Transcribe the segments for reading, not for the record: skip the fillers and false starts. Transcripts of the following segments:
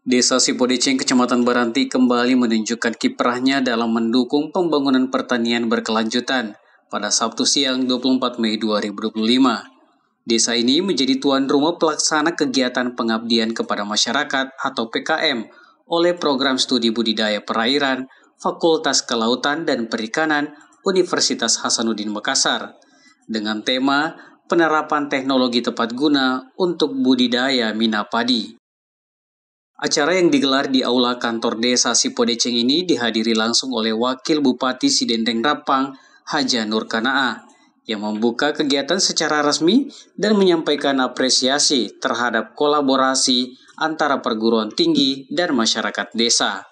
Desa Sipodeceng, Kecamatan Baranti kembali menunjukkan kiprahnya dalam mendukung pembangunan pertanian berkelanjutan pada Sabtu siang 24 Mei 2025. Desa ini menjadi tuan rumah pelaksana kegiatan pengabdian kepada masyarakat atau PKM oleh Program Studi Budidaya Perairan, Fakultas Kelautan dan Perikanan, Universitas Hasanuddin Makassar, dengan tema penerapan teknologi tepat guna untuk budidaya mina padi. Acara yang digelar di Aula Kantor Desa Sipodeceng ini dihadiri langsung oleh Wakil Bupati Sidendeng Rapang, Haja Nur Kanaa, yang membuka kegiatan secara resmi dan menyampaikan apresiasi terhadap kolaborasi antara perguruan tinggi dan masyarakat desa.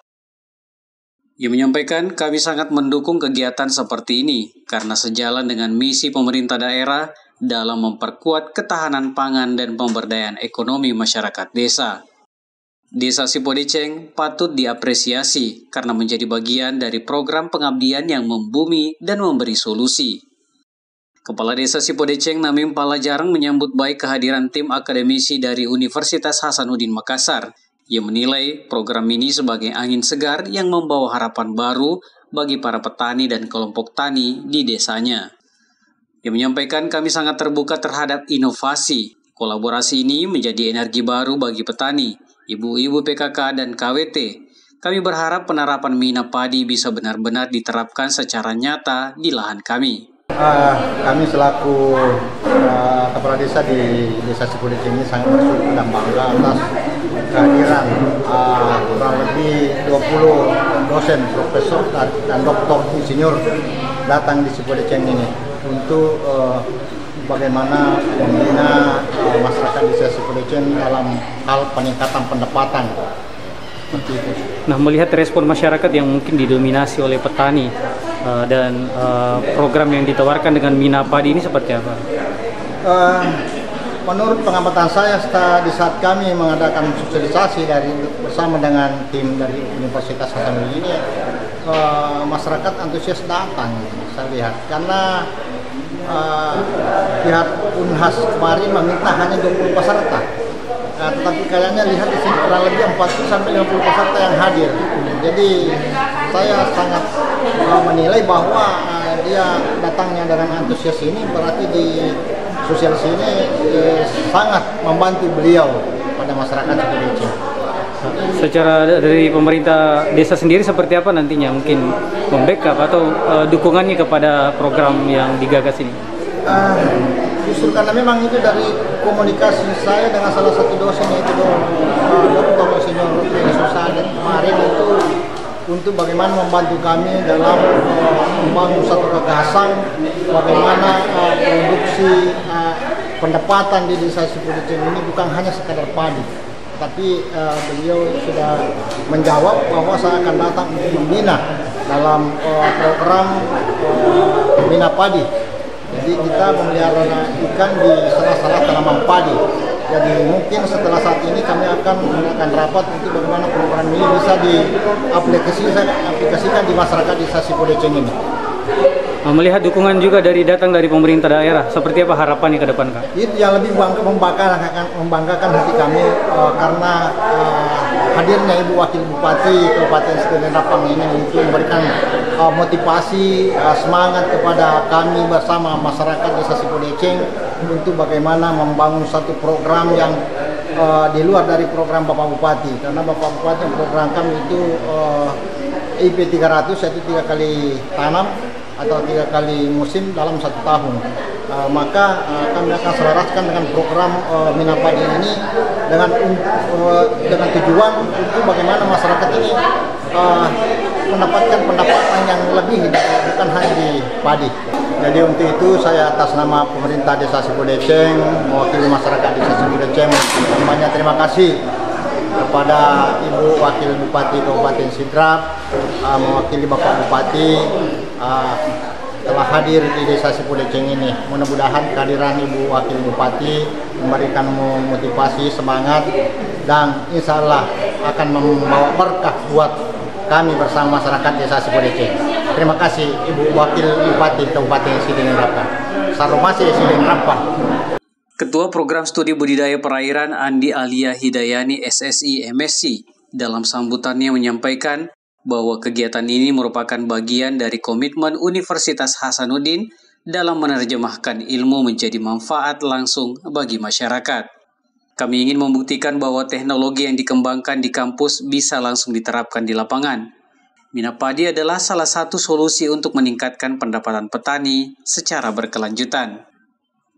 Ia menyampaikan, kami sangat mendukung kegiatan seperti ini karena sejalan dengan misi pemerintah daerah dalam memperkuat ketahanan pangan dan pemberdayaan ekonomi masyarakat desa. Desa Sipodeceng patut diapresiasi karena menjadi bagian dari program pengabdian yang membumi dan memberi solusi. Kepala Desa Sipodeceng Namim Palajarang menyambut baik kehadiran tim akademisi dari Universitas Hasanuddin Makassar yang menilai program ini sebagai angin segar yang membawa harapan baru bagi para petani dan kelompok tani di desanya. Ia menyampaikan kami sangat terbuka terhadap inovasi. Kolaborasi ini menjadi energi baru bagi petani, ibu-ibu PKK dan KWT. Kami berharap penerapan mina padi bisa benar-benar diterapkan secara nyata di lahan kami. Kami selaku kepala desa di Desa Sipodeceng ini sangat bersyukur dan bangga atas kehadiran kurang lebih 20 dosen, profesor dan doktor insinyur datang di Sipodeceng ini untuk bagaimana membina masyarakat Desa Sipodeceng dalam hal peningkatan pendapatan. Nah, melihat respon masyarakat yang mungkin didominasi oleh petani dan program yang ditawarkan dengan mina padi ini seperti apa? Menurut pengamatan saya, di saat kami mengadakan sosialisasi bersama dengan tim dari Universitas Hasanuddin ini, masyarakat antusias datang, saya lihat, karena pihak Unhas kemarin meminta hanya 20 peserta. Tetapi kayaknya lihat di sini kurang lebih 40-50 peserta yang hadir. Jadi saya sangat menilai bahwa dia datangnya dengan antusias ini berarti di sosialisasi ini sangat membantu beliau pada masyarakat Sipodeceng. Secara dari pemerintah desa sendiri seperti apa nantinya mungkin membackup atau dukungannya kepada program yang digagas ini? Justru karena memang itu dari komunikasi saya dengan salah satu dosen yaitu Dr. Insinyur Susana kemarin itu untuk bagaimana membantu kami dalam membangun satu gagasan bagaimana produksi pendapatan di Desa Sipodeceng ini bukan hanya sekadar padi, tapi beliau sudah menjawab bahwa saya akan datang untuk membina dalam program mina padi. Jadi kita memelihara ikan di salah-salah tanaman padi. Jadi mungkin setelah saat ini kami akan mengadakan rapat untuk bagaimana program ini bisa diaplikasikan di masyarakat Desa Sipodeceng ini. Melihat dukungan juga datang dari pemerintah daerah, seperti apa harapannya ke depan, Kak? Itu yang lebih membanggakan hati kami karena hadirnya Ibu Wakil Bupati Kabupaten Sidendeng Rapang ini untuk memberikan motivasi, semangat kepada kami bersama masyarakat Desa Sipodeceng untuk bagaimana membangun satu program yang di luar dari program Bapak Bupati, karena Bapak Bupati program kami itu IP 300, yaitu 3 kali tanam atau 3 kali musim dalam 1 tahun. Maka kami akan selaraskan dengan program mina padi ini dengan tujuan untuk bagaimana masyarakat ini mendapatkan pendapatan yang lebih bukan hanya di padi. Jadi untuk itu saya atas nama pemerintah Desa Sipodeceng mewakili masyarakat Desa Sipodeceng banyak terima kasih kepada Ibu Wakil Bupati Kabupaten Sidrap, mewakili Bapak Bupati telah hadir di Desa Sipodeceng ini. Mudah-mudahan kehadiran Ibu Wakil Bupati memberikan motivasi, semangat, dan insya Allah akan membawa berkah buat kami bersama masyarakat Desa Sipodeceng. Terima kasih Ibu Wakil Bupati Kabupaten Sidendeng Rapang. Saromasi Sidendeng Rapang. Ketua Program Studi Budidaya Perairan Andi Alia Hidayani SSI MSc dalam sambutannya menyampaikan bahwa kegiatan ini merupakan bagian dari komitmen Universitas Hasanuddin dalam menerjemahkan ilmu menjadi manfaat langsung bagi masyarakat. Kami ingin membuktikan bahwa teknologi yang dikembangkan di kampus bisa langsung diterapkan di lapangan. Minapadi adalah salah satu solusi untuk meningkatkan pendapatan petani secara berkelanjutan.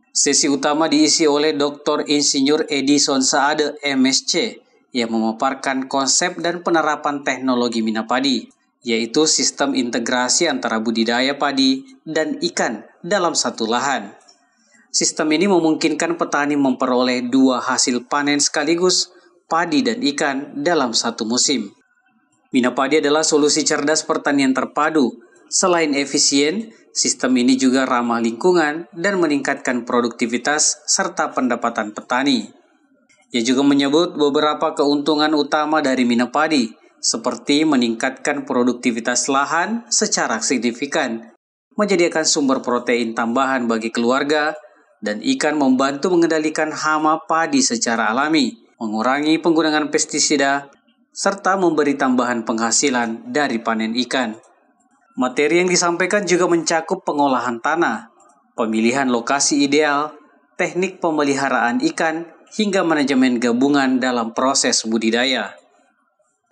Sesi utama diisi oleh Dr. Insinyur Edison Saade, MSc, yang memaparkan konsep dan penerapan teknologi Minapadi, yaitu sistem integrasi antara budidaya padi dan ikan dalam satu lahan. Sistem ini memungkinkan petani memperoleh 2 hasil panen sekaligus, padi dan ikan, dalam satu musim. Minapadi adalah solusi cerdas pertanian terpadu. Selain efisien, sistem ini juga ramah lingkungan dan meningkatkan produktivitas serta pendapatan petani. Ia juga menyebut beberapa keuntungan utama dari Minapadi, seperti meningkatkan produktivitas lahan secara signifikan, menyediakan sumber protein tambahan bagi keluarga, dan ikan membantu mengendalikan hama padi secara alami, mengurangi penggunaan pestisida, serta memberi tambahan penghasilan dari panen ikan. Materi yang disampaikan juga mencakup pengolahan tanah, pemilihan lokasi ideal, teknik pemeliharaan ikan, hingga manajemen gabungan dalam proses budidaya.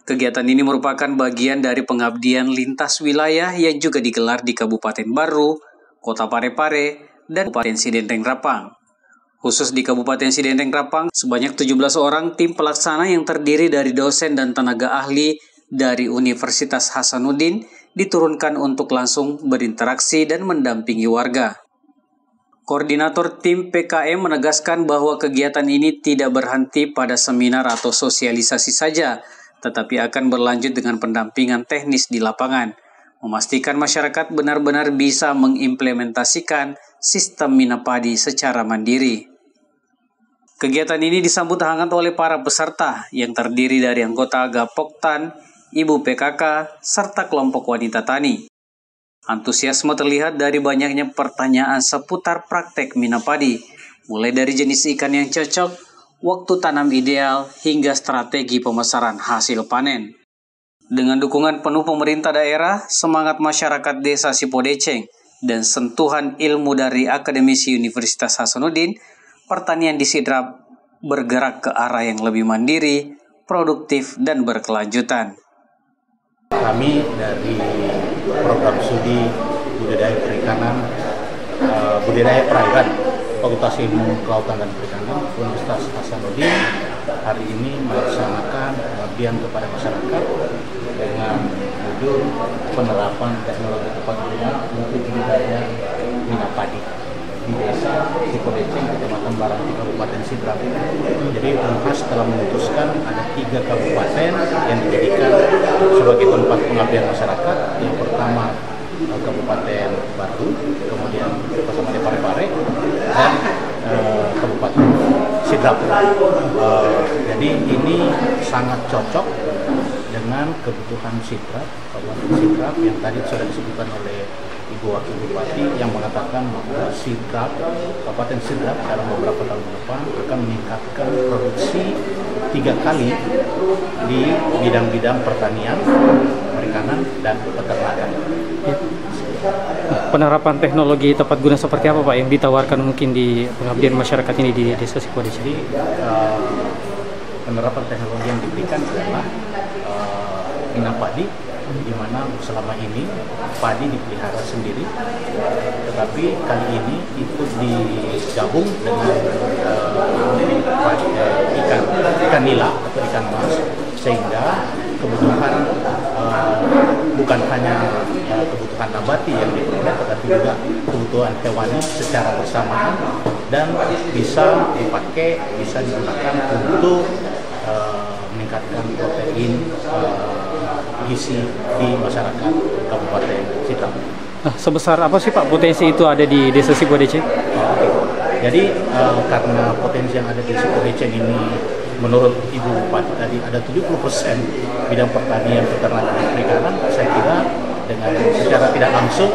Kegiatan ini merupakan bagian dari pengabdian lintas wilayah yang juga digelar di Kabupaten Baru, Kota Parepare, dan Kabupaten Sidendeng Rapang. Khusus di Kabupaten Sidendeng Rapang, sebanyak 17 orang tim pelaksana yang terdiri dari dosen dan tenaga ahli dari Universitas Hasanuddin diturunkan untuk langsung berinteraksi dan mendampingi warga. Koordinator tim PKM menegaskan bahwa kegiatan ini tidak berhenti pada seminar atau sosialisasi saja, tetapi akan berlanjut dengan pendampingan teknis di lapangan, memastikan masyarakat benar-benar bisa mengimplementasikan sistem Minapadi secara mandiri. Kegiatan ini disambut hangat oleh para peserta yang terdiri dari anggota Gapoktan, Ibu PKK, serta kelompok wanita tani. Antusiasme terlihat dari banyaknya pertanyaan seputar praktek Minapadi, mulai dari jenis ikan yang cocok, waktu tanam ideal, hingga strategi pemasaran hasil panen. Dengan dukungan penuh pemerintah daerah, semangat masyarakat desa Sipodeceng, dan sentuhan ilmu dari akademisi Universitas Hasanuddin, pertanian di Sidrap bergerak ke arah yang lebih mandiri, produktif, dan berkelanjutan. Kami dari program studi budidaya perikanan, budidaya perairan, Fakultas Ilmu Kelautan dan Perikanan, Universitas Hasanuddin, hari ini melaksanakan pengabdian kepada masyarakat dengan judul penerapan teknologi tepat guna untuk budidaya Minapadi di desa Sipodeceng, Kecamatan Baranti, Kabupaten Sidrap. Jadi Unhas telah memutuskan ada 3 kabupaten yang dijadikan sebagai tempat pengabdian masyarakat. Yang pertama Kabupaten Batu, kemudian Kabupaten Parepare, dan Kabupaten Sidrap. Jadi ini sangat cocok dengan kebutuhan Sidrap, Kabupaten Sidrap yang tadi sudah disebutkan oleh Ibu Wakil Bupati yang mengatakan bahwa Sidrap, Kabupaten Sidrap dalam beberapa tahun ke depan akan meningkatkan produksi 3 kali di bidang-bidang pertanian, perikanan, dan peternakan. Penerapan teknologi tepat guna seperti apa Pak yang ditawarkan mungkin di pengabdian masyarakat ini di desa Sipodeceng? Jadi penerapan teknologi yang diberikan adalah Minapadi, di mana selama ini padi dipelihara sendiri, tetapi kali ini itu digabung dengan ikan nila atau ikan mas, sehingga kebutuhan bukan hanya kebutuhan nabati yang diperoleh, tetapi juga kebutuhan hewani secara bersamaan dan bisa dipakai, bisa digunakan untuk meningkatkan protein gizi di masyarakat Kabupaten Sidrap. Nah, sebesar apa sih Pak potensi itu ada di desa Sipodeceng? Jadi karena potensi yang ada di Sipodeceng ini menurut Ibu Bupati tadi ada 70% bidang pertanian, peternakan, dan perikanan, saya kira dengan secara tidak langsung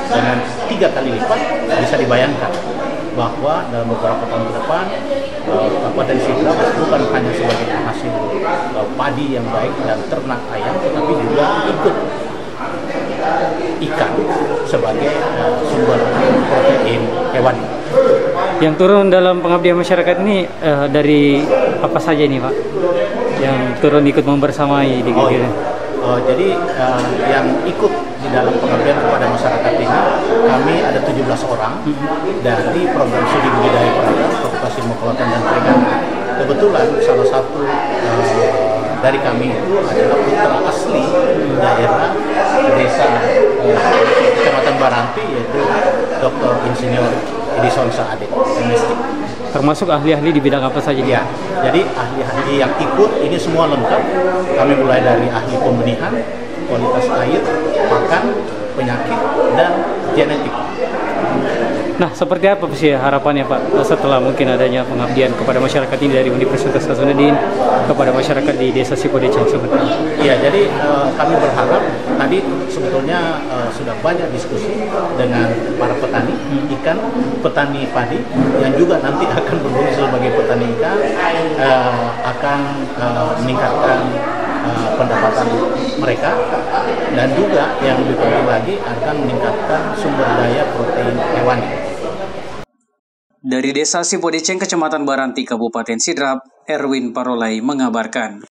dengan 3 kali lipat bisa dibayangkan bahwa dalam beberapa tahun ke depan Kabupaten Sidrap bukan hanya sebagai penghasil padi yang baik dan ternak ayam, tetapi juga ikut ikan sebagai sumber protein hewani. Yang turun dalam pengabdian masyarakat ini dari apa saja ini, Pak? Yang turun ikut membersamai di jadi yang ikut di dalam pengabdian kepada masyarakat ini kami ada 17 orang dari program studi budidaya perairan Fakultas Ilmu Kelautan dan Perikanan. Kebetulan salah satu dari kami itu adalah putra asli daerah desa Kecamatan Baranti, yaitu Dr. Insinyur Edison Saadin, MSc. Termasuk ahli-ahli di bidang apa saja? Ya, jadi ahli-ahli yang ikut ini semua lengkap. Kami mulai dari ahli pembenihan, kualitas air, pakan, penyakit, dan genetik. Nah, seperti apa sih harapannya, Pak, setelah mungkin adanya pengabdian kepada masyarakat ini dari Universitas Hasanuddin kepada masyarakat di Desa Sipodeceng seperti ini? Ya, jadi kami berharap tadi sebetulnya sudah banyak diskusi dengan para petani ikan, petani padi yang juga nanti akan berfungsi sebagai petani ikan, akan meningkatkan pendapatan mereka, dan juga yang lebih penting lagi akan meningkatkan sumber daya protein hewani. Dari Desa Sipodeceng, Kecamatan Baranti, Kabupaten Sidrap, Erwin Parolai mengabarkan.